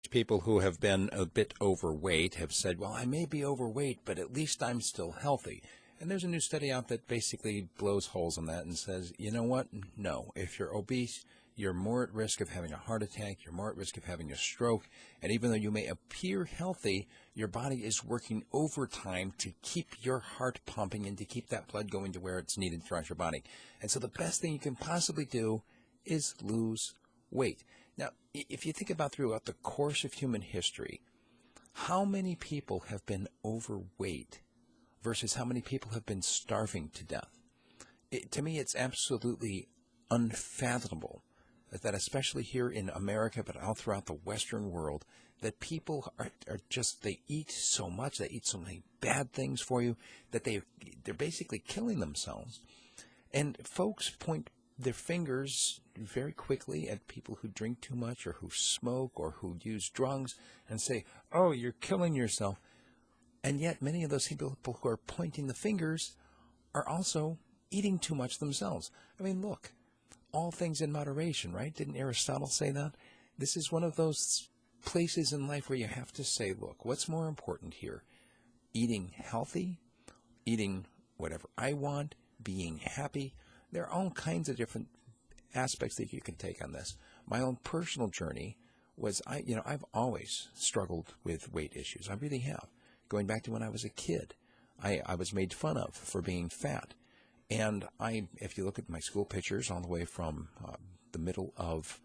People who have been a bit overweight have said, well, I may be overweight, but at least I'm still healthy. And there's a new study out that basically blows holes in that and says, you know what? No. If you're obese, you're more at risk of having a heart attack, you're more at risk of having a stroke, and even though you may appear healthy, your body is working overtime to keep your heart pumping and to keep that blood going to where it's needed throughout your body. And so the best thing you can possibly do is lose weight. Now, if you think about throughout the course of human history, how many people have been overweight versus how many people have been starving to death? To me, it's absolutely unfathomable that especially here in America, but all throughout the Western world, that people are just, they eat so much, they eat so many bad things for you, that they're basically killing themselves. And folks point their fingers very quickly at people who drink too much or who smoke or who use drugs and say, oh, you're killing yourself. And yet many of those people who are pointing the fingers are also eating too much themselves. I mean, look, all things in moderation, right? Didn't Aristotle say that? This is one of those places in life where you have to say, look, what's more important here? Eating healthy, eating whatever I want, being happy. There are all kinds of different aspects that you can take on this. My own personal journey was, I've always struggled with weight issues. I really have. Going back to when I was a kid, I was made fun of for being fat. And if you look at my school pictures all the way from the middle of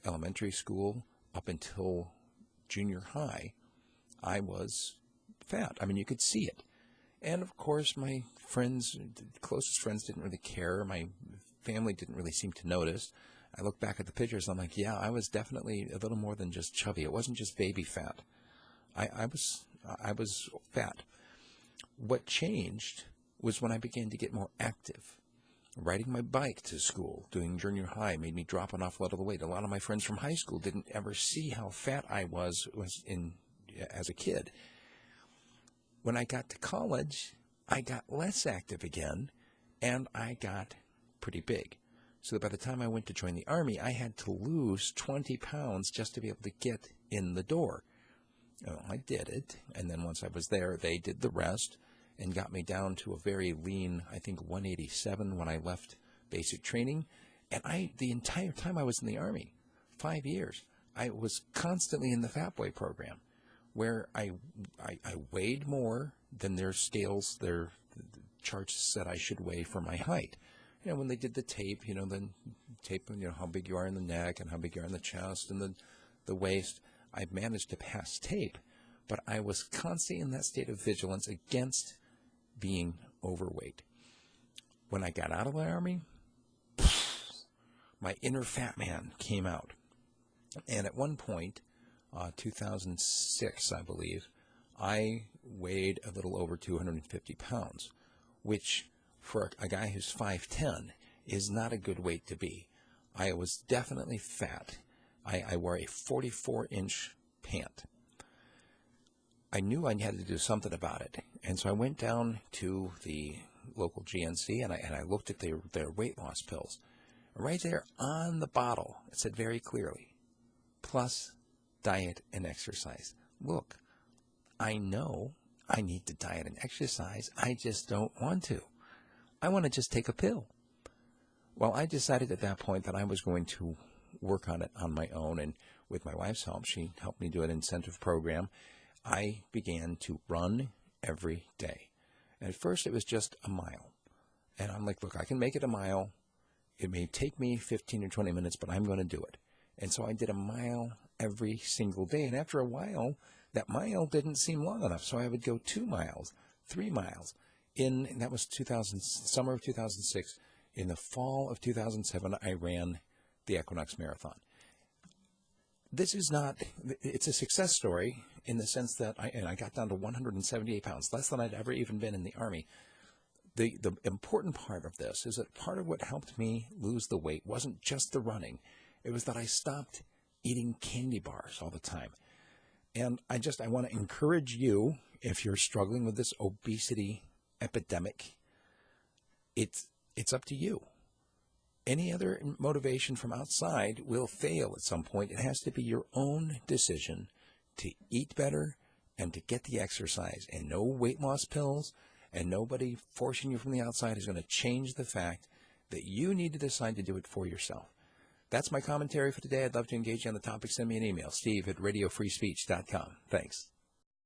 elementary school up until junior high, I was fat. I mean, you could see it. And of course, my friends, closest friends, didn't really care. My family didn't really seem to notice. I look back at the pictures, and I'm like, yeah, I was definitely a little more than just chubby. It wasn't just baby fat. I was fat. What changed was when I began to get more active. Riding my bike to school, doing junior high, made me drop an awful lot of the weight. A lot of my friends from high school didn't ever see how fat I was as a kid. When I got to college, I got less active again, and I got pretty big. So that by the time I went to join the Army, I had to lose 20 pounds just to be able to get in the door. Well, I did it, and then once I was there, they did the rest and got me down to a very lean, I think 187 when I left basic training. And the entire time I was in the Army, 5 years, I was constantly in the Fat Boy program, where I weighed more than their scales, their charts said I should weigh for my height. You know, when they did the tape, then tape, how big you are in the neck and how big you are in the chest and the waist, I managed to pass tape, but I was constantly in that state of vigilance against being overweight. When I got out of the Army, my inner fat man came out. And at one point, 2006, I believe, I weighed a little over 250 pounds, which for a guy who's 5'10" is not a good weight to be. I was definitely fat. I wore a 44-inch pant. I knew I had to do something about it. And so I went down to the local GNC and I looked at their weight loss pills. Right there on the bottle, it said very clearly, plus diet and exercise. Look, I know I need to diet and exercise. I just don't want to. I want to just take a pill. Well, I decided at that point that I was going to work on it on my own. And with my wife's help, she helped me do an incentive program. I began to run every day. And at first it was just a mile. And I'm like, look, I can make it a mile. It may take me 15 or 20 minutes, but I'm going to do it. And so I did a mile every single day. And after a while, that mile didn't seem long enough. So I would go 2 miles, 3 miles. And that was summer of 2006. In the fall of 2007, I ran the Equinox Marathon. This is it's a success story in the sense that I got down to 178 pounds, less than I'd ever even been in the Army. The important part of this is that part of what helped me lose the weight wasn't just the running. It was that I stopped eating candy bars all the time. And I want to encourage you, if you're struggling with this obesity epidemic, it's up to you. Any other motivation from outside will fail at some point. It has to be your own decision to eat better and to get the exercise. And no weight loss pills and nobody forcing you from the outside is going to change the fact that you need to decide to do it for yourself. That's my commentary for today. I'd love to engage you on the topic. Send me an email, steve@radiofreespeech.com. Thanks.